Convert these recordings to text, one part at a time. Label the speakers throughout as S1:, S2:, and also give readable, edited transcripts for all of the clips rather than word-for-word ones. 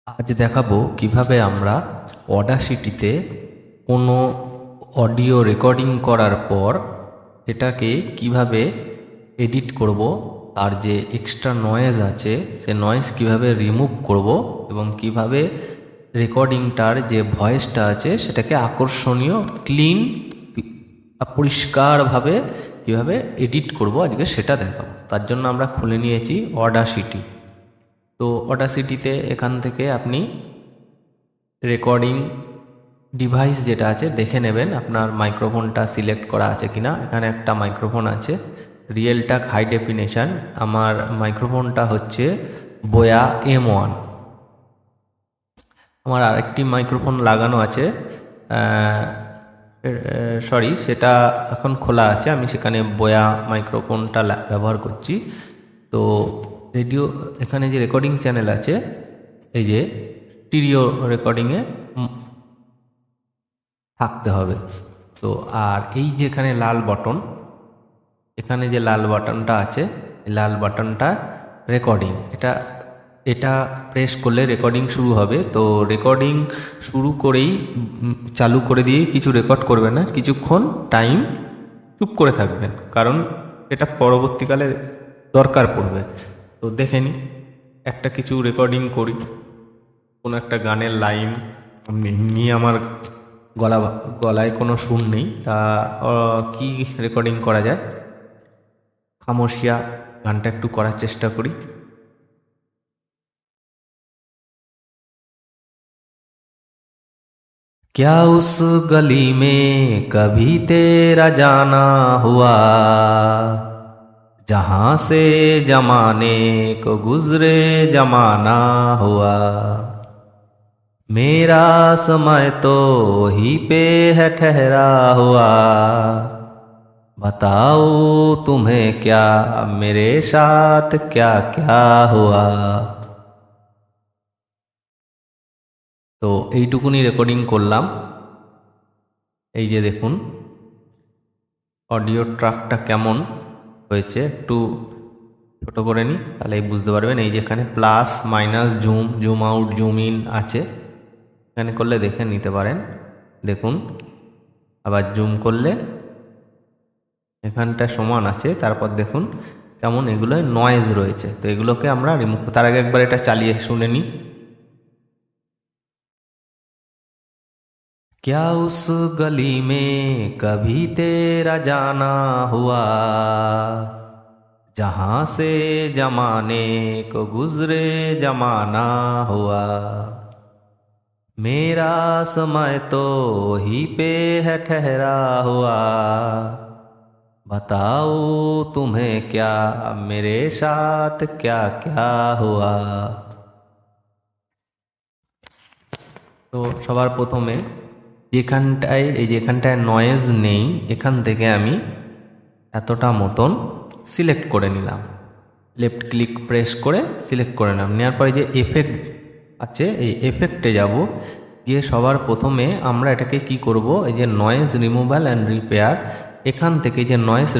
S1: আজ দেখাবো কিভাবে আমরা অডাসিটিতে কোনো অডিও রেকর্ডিং করার পর সেটাকে কিভাবে এডিট করব, তার যে এক্সট্রা নয়েজ আছে সে নয়েজ কিভাবে রিমুভ করব এবং কিভাবে রেকর্ডিংটার যে ভয়েসটা আছে সেটাকে আকর্ষণীয় ক্লিন পরিষ্কারভাবে কিভাবে এডিট করব আজকে সেটা দেখাবো। তার জন্য আমরা খুলে নিয়েছি অডাসিটি। তো অডাসিটিতে এখান থেকে আপনি রেকর্ডিং ডিভাইস যেটা আছে দেখে নেবেন আপনার মাইক্রোফোনটা সিলেক্ট করা আছে কিনা। এখানে একটা মাইক্রোফোন আছে রিয়েলটাক হাই ডেফিনেশন। আমার মাইক্রোফোনটা হচ্ছে বোয়া M1। আমার আরেকটি মাইক্রোফোন লাগানো আছে, সরি সেটা এখন খোলা আছে, আমি সেখানে বোয়া মাইক্রোফোনটা ব্যবহার করছি। তো রেডিও এখানে যে রেকর্ডিং চ্যানেল আছে এই যে স্টিরিও রেকর্ডিংয়ে থাকতে হবে। তো আর এই যে এখানে লাল বটন, এখানে যে লাল বাটনটা আছে এই লাল বাটনটা রেকর্ডিং, এটা প্রেস করলে রেকর্ডিং শুরু হবে। তো রেকর্ডিং শুরু করেই চালু করে দিয়েই কিছু রেকর্ড করবে না, কিছুক্ষণ টাইম চুপ করে থাকবেন, কারণ এটা পরবর্তীকালে দরকার পড়বে। তো দেখে নিই একটা কিছু রেকর্ডিং করি, কোনো একটা গানের লাইন। এমনি আমার গলায় কোনো সুর নেই, তা কি রেকর্ডিং করা যায়, খামোশিয়া গানটা একটু করার চেষ্টা করি। क्या उस गली में कभी तेरा जाना हुआ, जहाँ से जमाने को गुजरे जमाना हुआ, मेरा समय तो ही पे है ठहरा हुआ, बताओ तुम्हें क्या मेरे साथ क्या क्या हुआ। তো এইটুকুনি রেকর্ডিং করলাম। এই যে দেখুন অডিও ট্র্যাকটা কেমন হয়েছে, একটু ছোটো করে নিই তাহলেই বুঝতে পারবেন। এই যে এখানে plus minus zoom, zoom out, zoom in আছে, এখানে করলে দেখে নিতে পারেন। দেখুন আবার জুম করলে এখানটা সমান আছে, তারপর দেখুন কেমন এগুলো নয়েজ রয়েছে। তো এগুলোকে আমরা রিমুভ, তার আগে একবার এটা চালিয়ে শুনে নিই। क्या उस गली में कभी तेरा जाना हुआ, जहाँ से जमाने को गुजरे जमाना हुआ, मेरा समय तो ही पे है ठहरा हुआ, बताओ तुम्हें क्या मेरे साथ क्या क्या हुआ। তো সবার প্রথমে যেখানটায় এই যে এখানটায় নয়েজ নেই, এখান থেকে আমি এতটা মতন সিলেক্ট করে নিলাম, লেফট ক্লিক প্রেস করে সিলেক্ট করে নিলাম। নেওয়ার পরে যে এফেক্ট আছে এই এফেক্টে যাব, গিয়ে সবার প্রথমে আমরা এটাকে কি করব, এই যে নয়েজ রিমুভাল অ্যান্ড রিপেয়ার, এখান থেকে যে নয়েজ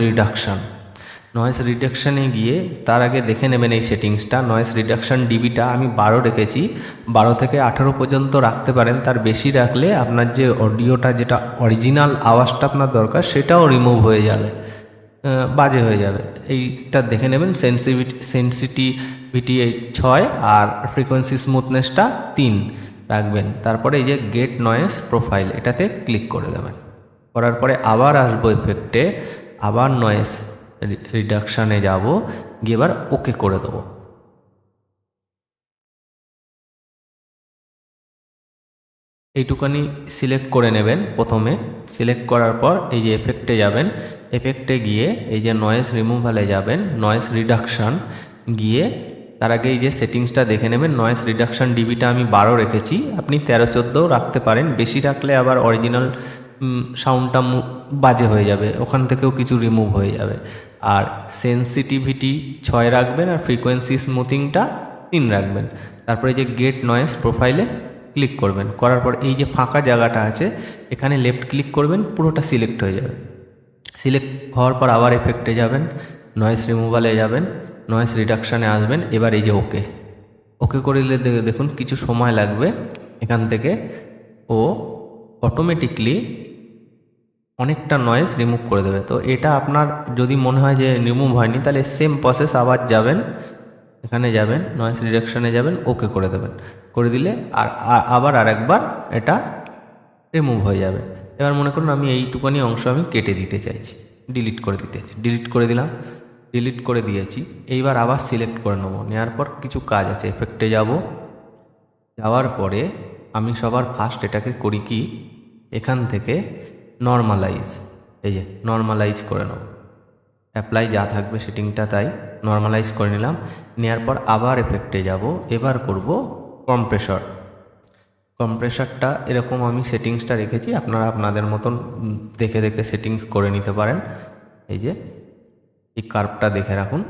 S1: রিডাকশানে গিয়ে তার আগে দেখে নেবেন এই সেটিংসটা। নয়েজ রিডাকশান ডিবিটা আমি 12 রেখেছি, 12 থেকে 18 পর্যন্ত রাখতে পারেন। তার বেশি রাখলে আপনার যে অডিওটা, যেটা অরিজিনাল আওয়াজটা আপনার দরকার, সেটাও রিমুভ হয়ে যাবে, বাজে হয়ে যাবে। এইটা দেখে নেবেন। সেন্সিটিভিটি 6 আর ফ্রিকোয়েন্সি স্মুথনেসটা 3 রাখবেন। তারপরে এই যে গেট নয়েজ প্রোফাইল, এটাতে ক্লিক করে দেবেন। করার পরে আবার আসবো এফেক্টে, আবার নয়েজ রিডাকশানে যাব, গিয়ে এবার ওকে করে দেবো। এইটুখানি সিলেক্ট করে নেবেন প্রথমে। সিলেক্ট করার পর এই যে এফেক্টে যাবেন, এফেক্টে গিয়ে এই যে নয়েজ রিমুভালে যাবেন, নয়েজ রিডাকশান গিয়ে তার আগে এই যে সেটিংসটা দেখে নেবেন। নয়েজ রিডাকশান ডিবিটা আমি 12 রেখেছি, আপনি 13-14 রাখতে পারেন। বেশি রাখলে আবার অরিজিনাল সাউন্ডটা বাজে হয়ে যাবে, ওখান থেকেও কিছু রিমুভ হয়ে যাবে। আর সেন্সিটিভিটি 6 রাখবেন, আর ফ্রিকোয়েন্সি স্মুথিংটা 3 রাখবেন। তারপরে যে গেট নয়েজ প্রোফাইলে ক্লিক করবেন। করার পর এই যে ফাঁকা জায়গাটা আছে এখানে লেফট ক্লিক করবেন, পুরোটা সিলেক্ট হয়ে যাবে। সিলেক্ট হওয়ার পর আবার এফেক্টে যাবেন, নয়েজ রিমুভালে যাবেন, নয়েজ রিডাকশানে আসবেন, এবার এই যে ওকে ওকে করে দিলে দেখুন কিছু সময় লাগবে, এখান থেকে ও অটোমেটিকলি অনেকটা নয়েজ রিমুভ করে দেবে। তো এটা আপনার যদি মনে হয় যে রিমুভ হয়নি, তাহলে সেম প্রসেস আবার যাবেন, এখানে যাবেন, নয়েজ রিডাকশানে যাবেন, ওকে করে দেবেন, করে দিলে আবার আরেকবার এটা রিমুভ হয়ে যাবে। এবার মনে করুন আমি এইটুখানি অংশ আমি কেটে দিতে চাইছি, ডিলিট করে দিতে চাইছি, ডিলিট করে দিলাম, ডিলিট করে দিয়েছি। এইবার আবার সিলেক্ট করে নেবো, নেওয়ার পর কিছু কাজ আছে, এফেক্টে যাব, যাওয়ার পরে আমি সবার ফার্স্ট এটাকে করি কি, এখান থেকে নর্মালাইজ, এই যে নর্মালাইজ করে নেব, অ্যাপ্লাই যা থাকবে সেটিংটা তাই নর্মালাইজ করে নিলাম। নেওয়ার পর আবার এফেক্টে যাব, এবার করব কম্প্রেসর। কম্প্রেসরটা এরকম আমি সেটিংসটা রেখেছি, আপনারা আপনাদের মতন দেখে দেখে সেটিংস করে নিতে পারেন। এই যে এই কার্ভটা দেখে রাখুন,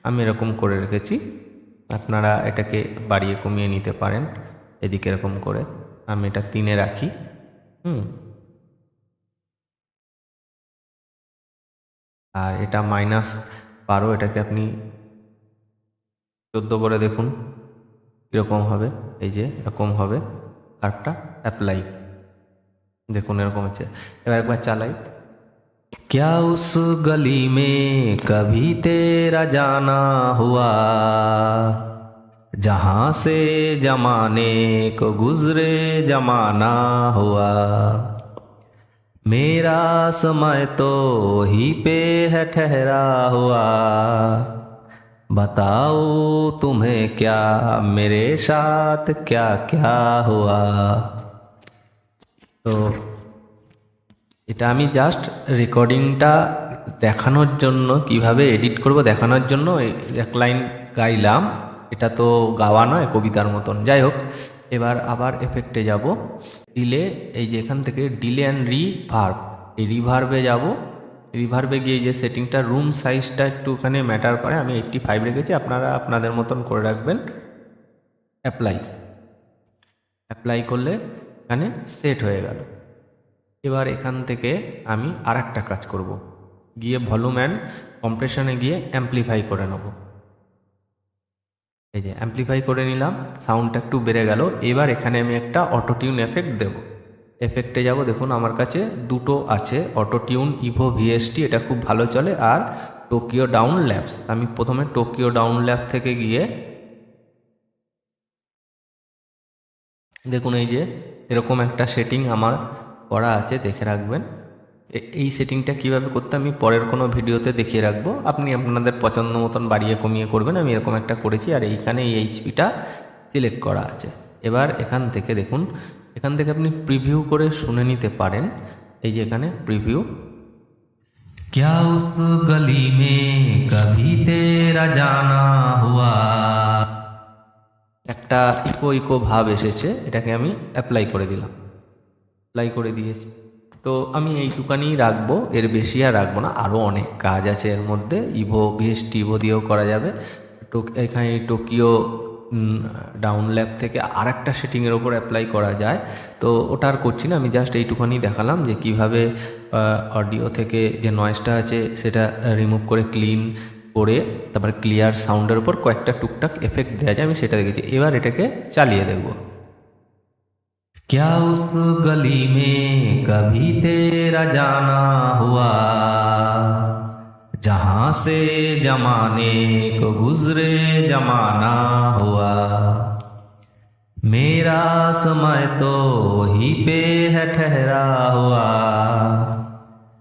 S1: আমি এরকম করে রেখেছি, আপনারা এটাকে বাড়িয়ে কমিয়ে নিতে পারেন। এদিকে এরকম করে আমি এটা 3-এ রাখি, আর এটা -12, এটাকে আপনি 14 করে দেখুন কীরকম হবে। এই যে এরকম হবে কার্ভটা, অ্যাপ্লাই দেখুন এরকম হচ্ছে। এবার একবার চালাই। क्या उस गली में कभी तेरा जाना हुआ, जहाँ से जमाने को गुजरे जमाना हुआ, मेरा समय तो ही पे है ठहरा हुआ, बताओ तुम्हें क्या मेरे साथ क्या क्या हुआ। তো এটা আমি জাস্ট রেকর্ডিংটা দেখানোর জন্য, কিভাবে এডিট করব দেখানোর জন্য এক লাইন গাইলাম, এটা তো গাওয়া নয়, কবিতার মতন। যাই হোক, এবার আবার এফেক্টে যাব, ডিলে, এই যে এখান থেকে ডিলে অ্যান্ড রিভার্ব, এই রিভার্বে যাব, রিভার্বে গিয়ে যে সেটিংটা রুম সাইজটা একটুখানি ম্যাটার করে, আমি 85 রেখেছি, আপনারা আপনাদের মতন করে রাখবেন। অ্যাপ্লাই করলে এখানে সেট হয়ে গেল। এবার এখান থেকে আমি আরেকটা কাজ করব, গিয়ে ভলিউম অ্যান্ড কম্প্রেশনে গিয়ে অ্যাম্পলিফাই করে নেব। এই যে অ্যাম্পলিফাই করে নিলাম, সাউন্ডটা একটু বেড়ে গেল। এবার এখানে আমি একটা অটোটিউন এফেক্ট দেব, এফেক্টে যাব, দেখুন আমার কাছে দুটো আছে, অটোটিউন ইভো VST, এটা খুব ভালো চলে, আর টোকিও ডাউন ল্যাবস। আমি প্রথমে টোকিও ডাউন ল্যাব থেকে গিয়ে দেখুন এই যে এরকম একটা সেটিং আমার করা আছে, দেখে রাখবেন। এই সেটিংটা কিভাবে করতে আমি পরের কোনো ভিডিওতে দেখিয়ে রাখবো, আপনি আপনাদের পছন্দ মতন বাড়িয়ে কমিয়ে করবেন। আমি এরকম একটা করেছি, আর এইখানে এই এইচপিটা সিলেক্ট করা আছে। এবার এখান থেকে দেখুন, এখান থেকে আপনি প্রিভিউ করে শুনে নিতে পারেন। এই যে এখানে প্রিভিউ, क्या उस गली में कभी तेरा जाना हुआ, একটা ইকো ভাব এসেছে, এটাকে আমি অ্যাপ্লাই করে দিলাম, অ্যাপ্লাই করে দিয়েছি। তো আমি এইটুকানি রাখবো, এর বেশি আর রাখবো না, আরও অনেক কাজ আছে এর মধ্যে, ইভো VST ইভো দিয়েও করা যাবে। এখানে টোকিও ডাউন ল্যাব থেকে আর একটা সেটিংয়ের ওপর অ্যাপ্লাই করা যায়, তো ওটা আর করছি না, আমি জাস্ট এইটুখানি দেখালাম যে কিভাবে অডিও থেকে যে নয়েজটা আছে সেটা রিমুভ করে ক্লিন করে তারপরে ক্লিয়ার সাউন্ডের উপর কয়েকটা টুকটাক এফেক্ট দেওয়া যায়, আমি সেটা দেখেছি। এবার এটাকে চালিয়ে দেখব। क्या उस गली में कभी तेरा जाना हुआ, जहाँ से जमाने को गुजरे जमाना हुआ, मेरा समय तो ही पे है ठहरा हुआ,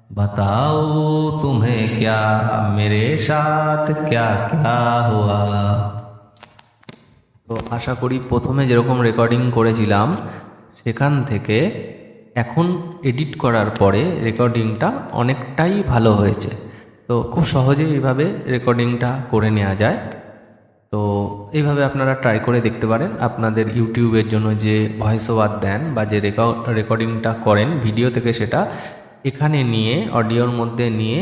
S1: बताओ तुम्हें क्या मेरे साथ क्या क्या हुआ। তো আশা করি প্রথমে যেরকম রেকর্ডিং করেছিলাম সেখান থেকে এখন এডিট করার পরে রেকর্ডিংটা অনেকটাই ভালো হয়েছে। তো খুব সহজেই এইভাবে রেকর্ডিংটা করে নেওয়া যায়। তো এইভাবে আপনারা ট্রাই করে দেখতে পারেন। আপনাদের ইউটিউবের জন্য যে ভয়েস ওভার দেন বা যে রেকর্ডিংটা করেন ভিডিও থেকে, সেটা এখানে নিয়ে অডিওর মধ্যে নিয়ে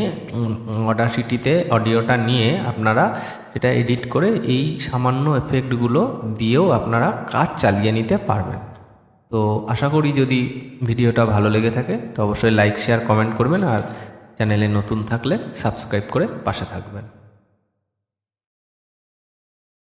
S1: অডাসিটিতে অডিওটা নিয়ে আপনারা সেটা এডিট করে এই সামান্য এফেক্টগুলো দিয়েও আপনারা কাজ চালিয়ে নিতে পারবেন। তো আশা করি যদি ভিডিওটা ভালো লেগে থাকে তো অবশ্যই লাইক, শেয়ার, কমেন্ট করবেন, আর চ্যানেলে নতুন থাকলে সাবস্ক্রাইব করে পাশে থাকবেন।